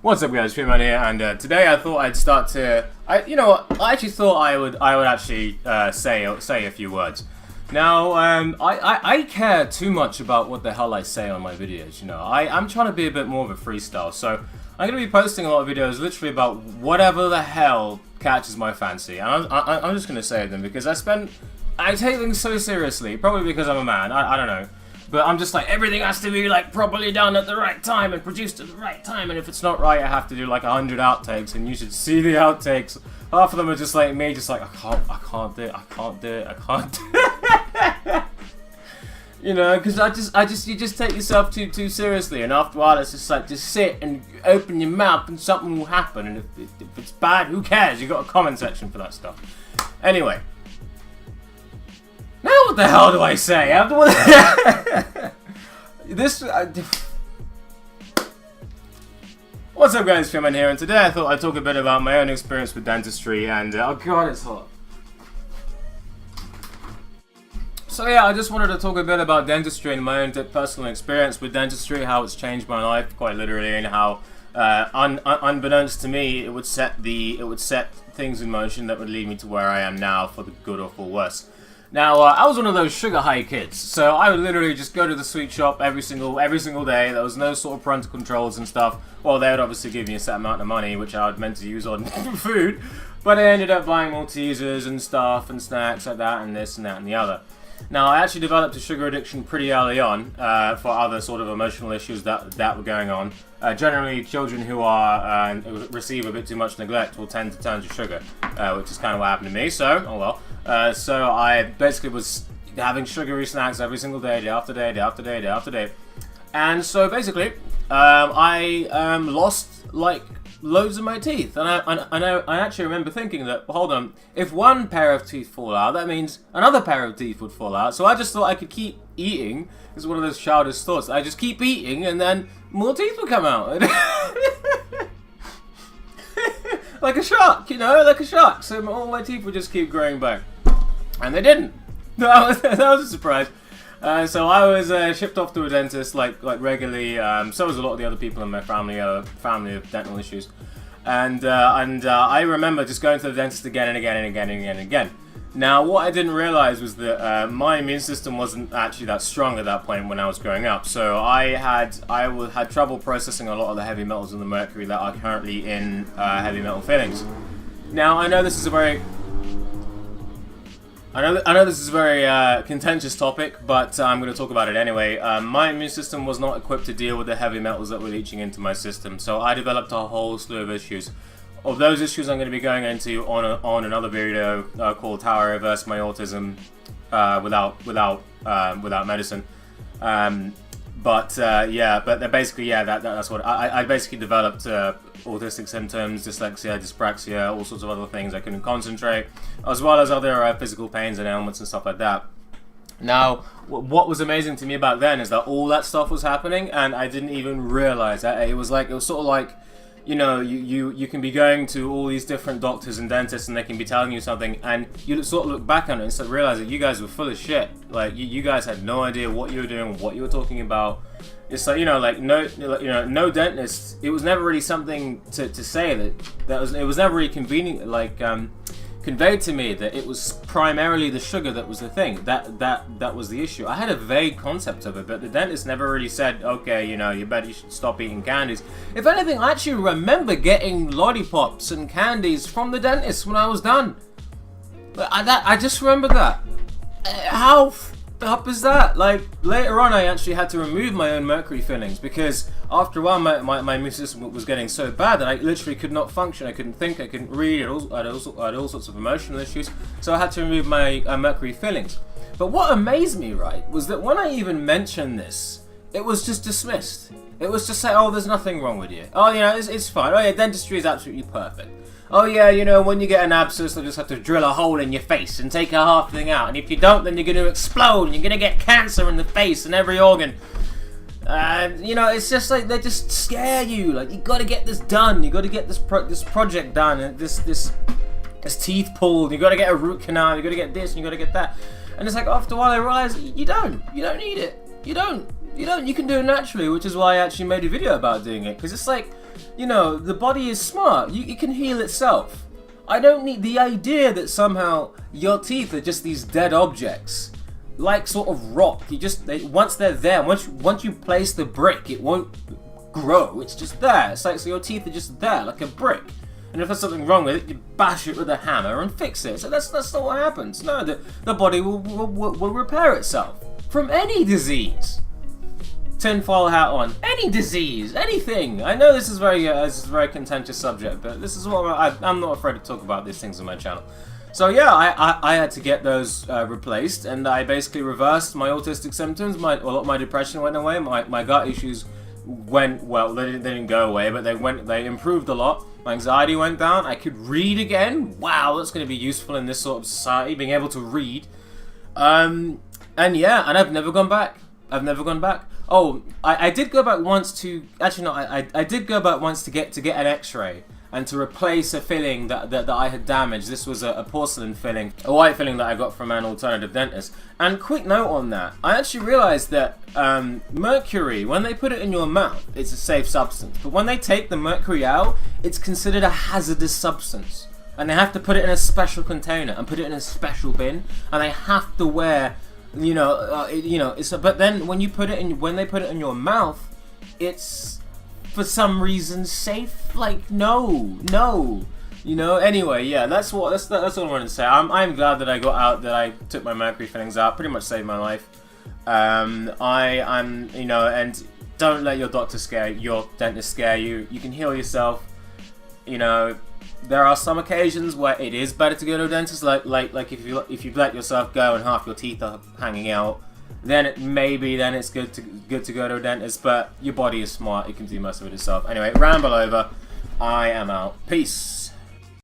What's up, guys? Freeman here, and today I thought I'd start to. I actually thought I would actually say a few words. Now, I care too much about what the hell I say on my videos. You know, I'm trying to be a bit more of a freestyle, so I'm gonna be posting a lot of videos literally about whatever the hell catches my fancy, and I'm just gonna say them because I take things so seriously, probably because I'm a man. I don't know. But I'm just like, everything has to be like properly done at the right time and produced at the right time, and if it's not right I have to do like 100 outtakes, and you should see the outtakes. Half of them are just like me, just like, I can't do it. You know, because you just take yourself too seriously, and after a while it's just like, just sit and open your mouth and something will happen, and if it's bad, who cares? You got a comment section for that stuff. Anyway. Now what the hell do I say? What's up, guys? Freeman here, and today I thought I'd talk a bit about my own experience with dentistry, and oh god, it's hot. So yeah, I just wanted to talk a bit about dentistry and my own personal experience with dentistry, how it's changed my life, quite literally, and how, unbeknownst to me, it would set things in motion that would lead me to where I am now, for the good or for worse. Now, I was one of those sugar high kids, so I would literally just go to the sweet shop every single day. There was no sort of parental controls and stuff. Well, they would obviously give me a set amount of money, which I would meant to use on food, but I ended up buying Maltesers and stuff and snacks like that and this and that and the other. Now, I actually developed a sugar addiction pretty early on for other sort of emotional issues that were going on. Generally, children who are receive a bit too much neglect will tend to turn to sugar, which is kind of what happened to me. So, oh well. So I basically was having sugary snacks every single day, day after day, day after day, day after day. And so basically, I lost like loads of my teeth, and I actually remember thinking that, hold on, if one pair of teeth fall out, that means another pair of teeth would fall out. So I just thought I could keep eating. It's one of those childish thoughts. I just keep eating, and then more teeth would come out. Like a shark, you know, like a shark. So all my teeth would just keep growing back, and they didn't. That was a surprise. So I was shipped off to a dentist like regularly. So was a lot of the other people in my family of dental issues, and I remember just going to the dentist again and again and again and again and again. Now, what I didn't realize was that my immune system wasn't actually that strong at that point when I was growing up. So I had trouble processing a lot of the heavy metals and the mercury that are currently in heavy metal fillings. Now, I know this is a very contentious topic, but I'm going to talk about it anyway. My immune system was not equipped to deal with the heavy metals that were leaching into my system, so I developed a whole slew of issues. Of those issues, I'm going to be going into on another video called "How I Reversed My Autism without medicine." But basically, that's what I basically developed. Autistic symptoms, dyslexia, dyspraxia, all sorts of other things. I couldn't concentrate, as well as other physical pains and ailments and stuff like that. Now, what was amazing to me back then is that all that stuff was happening, and I didn't even realize that. It was sort of like, you know, you can be going to all these different doctors and dentists, and they can be telling you something, and you sort of look back on it and sort of realize that you guys were full of shit. Like, you guys had no idea what you were doing, what you were talking about. It's like, you know, like no dentist. It was never really something to say it was never really convenient, like conveyed to me that it was primarily the sugar that was the thing, that was the issue. I had a vague concept of it, but the dentist never really said, okay, you know, you should stop eating candies. If anything, I actually remember getting lollipops and candies from the dentist when I was done. I just remember that. How up is that? Like, later on I actually had to remove my own mercury fillings, because after a while my immune system was getting so bad that I literally could not function. I couldn't think, I couldn't read, I had all sorts of emotional issues, so I had to remove my mercury fillings. But what amazed me, right, was that when I even mentioned this, it was just dismissed. It was just like, oh, there's nothing wrong with you. Oh, you know, it's fine. Oh yeah, dentistry is absolutely perfect. Oh yeah, you know, when you get an abscess, they'll just have to drill a hole in your face and take a half thing out. And if you don't, then you're going to explode and you're going to get cancer in the face and every organ. You know, it's just like, they just scare you. Like, you got to get this done. You got to get this project done. And this teeth pulled. You got to get a root canal. You got to get this and you got to get that. And it's like, after a while, I realized you don't need it. You don't. You can do it naturally, which is why I actually made a video about doing it. Because it's like, you know, the body is smart. It can heal itself. I don't need the idea that somehow your teeth are just these dead objects, like sort of rock. Once they're there, once you place the brick, it won't grow. It's just there. It's like, so your teeth are just there, like a brick. And if there's something wrong with it, you bash it with a hammer and fix it. So that's not what happens. No, the body will repair itself from any disease. Tinfoil hat on. Any disease, anything. I know this is a very contentious subject, but this is what I'm not afraid to talk about these things on my channel. So yeah, I had to get those replaced, and I basically reversed my autistic symptoms. A lot of my depression went away. My gut issues went, well, they didn't go away, but they improved a lot. My anxiety went down. I could read again. Wow, that's going to be useful in this sort of society, being able to read. And yeah, and I've never gone back. Oh, I did go back once to, actually no, I did go back once to get an X-ray and to replace a filling that I had damaged. This was a porcelain filling, a white filling that I got from an alternative dentist. And quick note on that, I actually realized that mercury, when they put it in your mouth, it's a safe substance. But when they take the mercury out, it's considered a hazardous substance. And they have to put it in a special container and put it in a special bin. And they have to wear, but then when they put it in your mouth, it's for some reason safe. Like no, anyway, yeah, that's all I wanted to say. I'm glad that I got out, that I took my mercury fillings out. Pretty much saved my life. And don't let your dentist scare you. You can heal yourself. There are some occasions where it is better to go to a dentist, like if you let yourself go and half your teeth are hanging out, then it's good to go to a dentist. But your body is smart; it can do most of it itself. Anyway, ramble over. I am out. Peace.